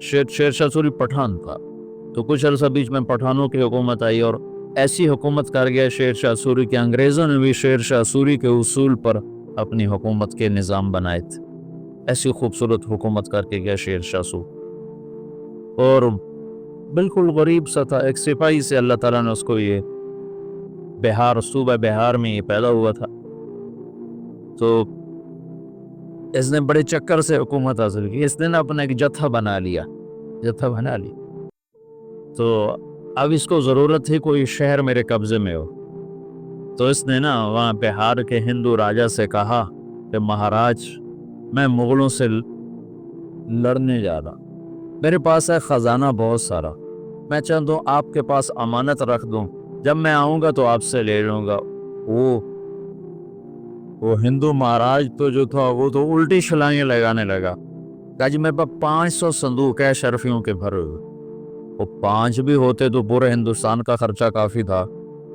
شیر شاہ سوری پٹھان تھا، تو کچھ عرصہ بیچ میں پٹھانوں کی حکومت آئی اور ایسی حکومت کر گیا شیر شاہ سوری کہ انگریزوں نے بھی شیر شاہ سوری کے اصول پر اپنی حکومت کے نظام بنائے تھے۔ ایسی خوبصورت حکومت کر کے گیا شیر شاہ سوری، اور بالکل غریب سا تھا، ایک سپاہی سے اللہ تعالیٰ نے اس کو یہ بہار، صوبہ بہار میں یہ پیدا ہوا تھا، تو اس نے بڑے چکر سے حکومت حاصل کی۔ اس نے نا اپنا ایک جتھا بنا لی، تو اب اس کو ضرورت تھی کوئی شہر میرے قبضے میں ہو، تو اس نے نا وہاں بہار کے ہندو راجا سے کہا کہ مہاراج میں مغلوں سے لڑنے جا رہا، میرے پاس ہے خزانہ بہت سارا، میں چاہتا ہوں آپ کے پاس امانت رکھ دوں، جب میں آؤں گا تو آپ سے لے لوں گا۔ وہ ہندو مہاراج تو جو تھا وہ تو الٹی چھلانگیں لگانے لگا، کہا جی میرے پاس 500 صندوق ہے شرفیوں کے بھرے ہوئے، وہ 5 بھی ہوتے تو پورے ہندوستان کا خرچہ کافی تھا۔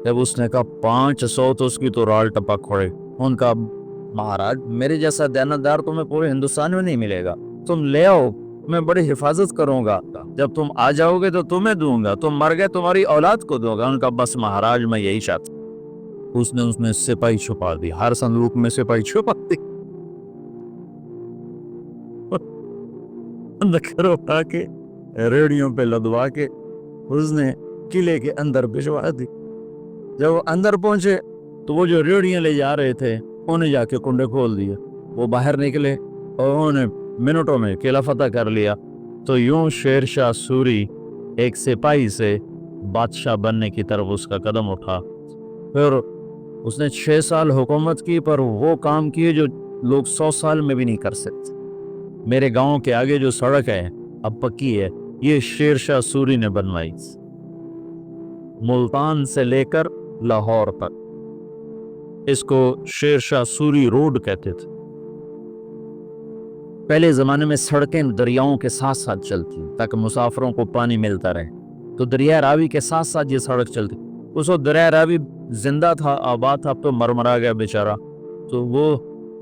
جب اس نے کہا 500 تو اس کی تو رال ٹپک کھڑے، ان کا مہاراج میرے جیسا دیانتدار تمہیں پورے ہندوستان میں نہیں ملے گا، تم لے آؤ، میں بڑی حفاظت کروں گا، جب تم آ جاؤ گے تو تمہیں دوں گا، تم مر گئے تمہاری اولاد کو دوں گا۔ ان کا بس مہاراج میں یہی چاہتا۔ اس نے سپاہی چھپا دی، ہر صندوق میں سپاہی چھپا دی، اندر اٹھا کے ریڑیوں پہ لدوا کے اس نے قلعے کے اندر بھجوا دی۔ جب وہ اندر پہنچے تو وہ جو ریڑیاں لے جا رہے تھے انہیں جا کے کنڈے کھول دیے، وہ باہر نکلے اور انہوں نے منٹوں میں قلعہ فتح کر لیا۔ تو یوں شیر شاہ سوری ایک سپاہی سے بادشاہ بننے کی طرف اس کا قدم اٹھا۔ پھر اس نے 6 سال حکومت کی، پر وہ کام کیے جو لوگ 100 سال میں بھی نہیں کر سکتے۔ میرے گاؤں کے آگے جو سڑک ہے اب پکی ہے، یہ شیر شاہ سوری نے بنوائی، ملتان سے لے کر لاہور تک، اس کو شیر شاہ سوری روڈ کہتے تھے۔ پہلے زمانے میں سڑکیں دریاؤں کے ساتھ ساتھ چلتی تاکہ مسافروں کو پانی ملتا رہے، تو دریا راوی کے ساتھ ساتھ یہ سڑک چلتی۔ اس وقت دریا راوی زندہ تھا، آباد تھا، اب تو مرمرا گیا بیچارہ، تو وہ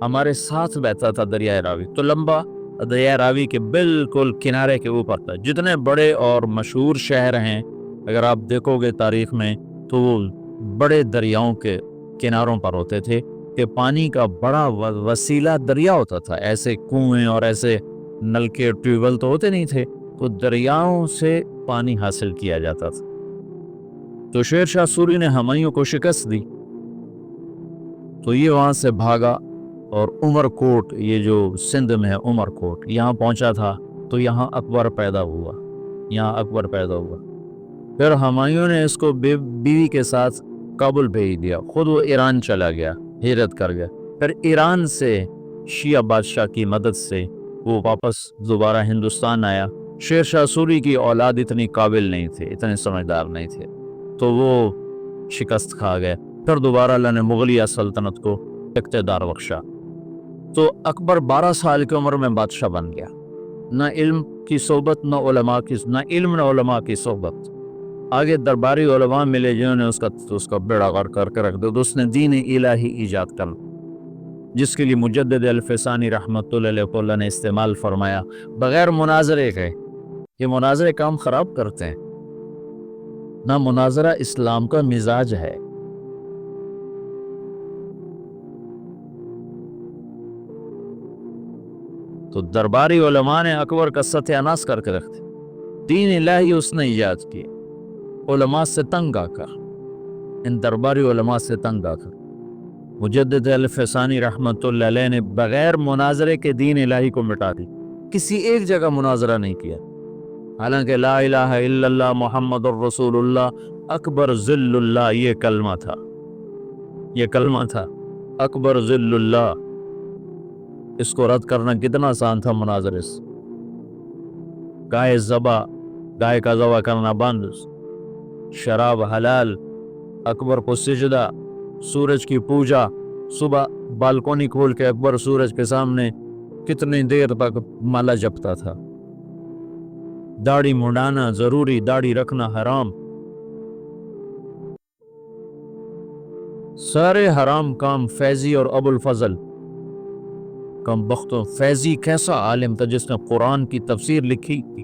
ہمارے ساتھ بہتا تھا دریا راوی، تو لمبا دریا راوی کے بالکل کنارے کے اوپر تھا۔ جتنے بڑے اور مشہور شہر ہیں اگر آپ دیکھو گے تاریخ میں تو وہ بڑے دریاؤں کے کناروں پر ہوتے تھے، کہ پانی کا بڑا وسیلہ دریا ہوتا تھا، ایسے کنویں اور ایسے نلکے ٹیوبل تو ہوتے نہیں تھے، تو دریاؤں سے پانی حاصل کیا جاتا تھا۔ تو شیر شاہ سوری نے ہمایوں کو شکست دی، تو یہ وہاں سے بھاگا اور عمر کوٹ، یہ جو سندھ میں ہے عمر کوٹ، یہاں پہنچا تھا، تو یہاں اکبر پیدا ہوا، پھر ہمایوں نے اس کو بیوی کے ساتھ کابل بھیج دیا، خود وہ ایران چلا گیا، ہجرت کر گیا۔ پھر ایران سے شیعہ بادشاہ کی مدد سے وہ واپس دوبارہ ہندوستان آیا۔ شیر شاہ سوری کی اولاد اتنی قابل نہیں تھے، اتنے سمجھدار نہیں تھے، تو وہ شکست کھا گئے۔ پھر دوبارہ اللہ نے مغلیہ سلطنت کو اقتدار بخشا، تو اکبر 12 سال کی عمر میں بادشاہ بن گیا، نہ علم کی صحبت، نہ علماء کی صحبت۔ آگے درباری علماء ملے جنہوں نے اس کا بیڑا غرق کر کے رکھ دیا، تو اس نے دین الہی ایجاد کر، جس کے لیے مجدد الفسانی رحمت اللہ نے استعمال فرمایا بغیر مناظرے کے۔ یہ مناظرے کام خراب کرتے ہیں، نہ مناظرہ اسلام کا مزاج ہے۔ تو درباری علماء نے اکبر کا ستیاناش کر کے رکھ دیا، دین الہی اس نے ایجاد کی، علماء سے تنگ آ کر، ان درباری علماء سے تنگ آ کر مجدد الفسانی رحمت اللہ علیہ نے بغیر مناظرے کے دین الہی کو مٹا دی، کسی ایک جگہ مناظرہ نہیں کیا، حالانکہ لا الہ الا اللہ محمد الرسول اللہ اکبر ذل اللہ یہ کلمہ تھا، اکبر ذل اللہ، اس کو رد کرنا کتنا آسان تھا مناظرے سے۔ گائے کا ذبح کرنا بند، شراب حلال، اکبر کو سجدہ، سورج کی پوجا، صبح بالکونی کھول کے اکبر سورج کے سامنے کتنی دیر تک مالا جپتا تھا، داڑھی منڈانا ضروری، داڑھی رکھنا حرام، سارے حرام کام۔ فیضی اور ابو الفضل کم بختوں، فیضی کیسا عالم تھا جس نے قرآن کی تفسیر لکھی تھی،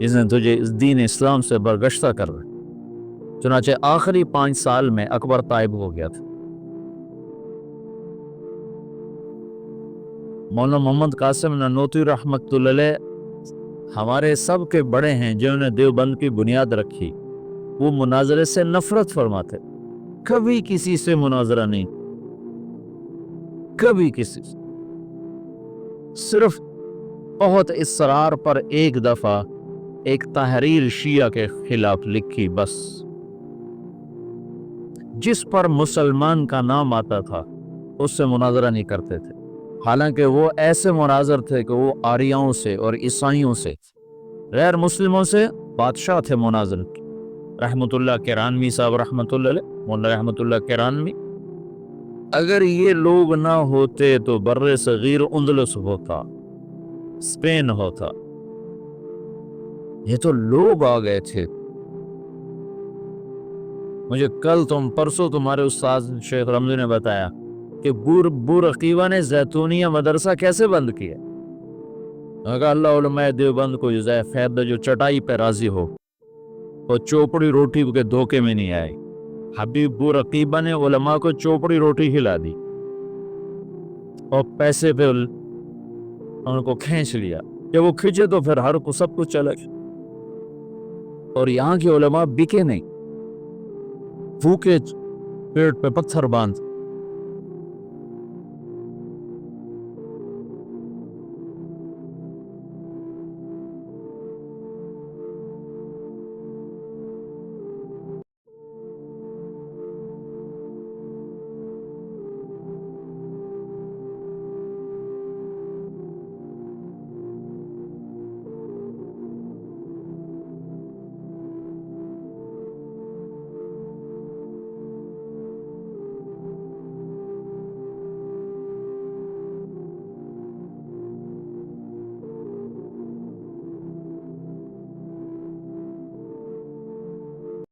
جس نے تجھے اس دین اسلام سے برگشتہ کر رہا۔ چنانچہ آخری 5 سال میں اکبر طائب ہو گیا تھا۔ مولانا محمد قاسم نانوتوی رحمۃ اللہ علیہ ہمارے سب کے بڑے ہیں جنہوں نے دیوبند کی بنیاد رکھی۔ وہ مناظرے سے نفرت فرماتے، کبھی کسی سے مناظرہ نہیں، کبھی کسی سے، صرف بہت اصرار پر ایک دفعہ ایک تحریر شیعہ کے خلاف لکھی بس، جس پر مسلمان کا نام آتا تھا اس سے مناظرہ نہیں کرتے تھے، حالانکہ وہ ایسے مناظر تھے کہ وہ آریاؤں سے اور عیسائیوں سے، غیر مسلموں سے بادشاہ تھے مناظر کی۔ رحمت اللہ کرانوی صاحب رحمت اللہ علیہ، مولانا رحمت اللہ کرانوی، اگر یہ لوگ نہ ہوتے تو بر صغیر اندلس ہوتا، اسپین ہوتا۔ یہ تو لوگ آ گئے تھے۔ مجھے کل پرسوں تمہارے استاذ شیخ رمضی نے بتایا کہ بورقیبہ نے زیتونیہ مدرسہ کیسے بند کیا۔ اگر اللہ علماء دیوبند کو جزائے خیر دے جو چٹائی پہ راضی ہو، وہ چوپڑی روٹی کے دھوکے میں نہیں آئے۔ حبیب بورقیبہ نے علماء کو چوپڑی روٹی کھلا دی اور پیسے پہ ان کو کھینچ لیا، جب وہ کھینچے تو پھر ہر کو سب کچھ چلا گیا، اور یہاں کے علماء بکے نہیں، بھوکے پیٹ پہ پتھر باندھ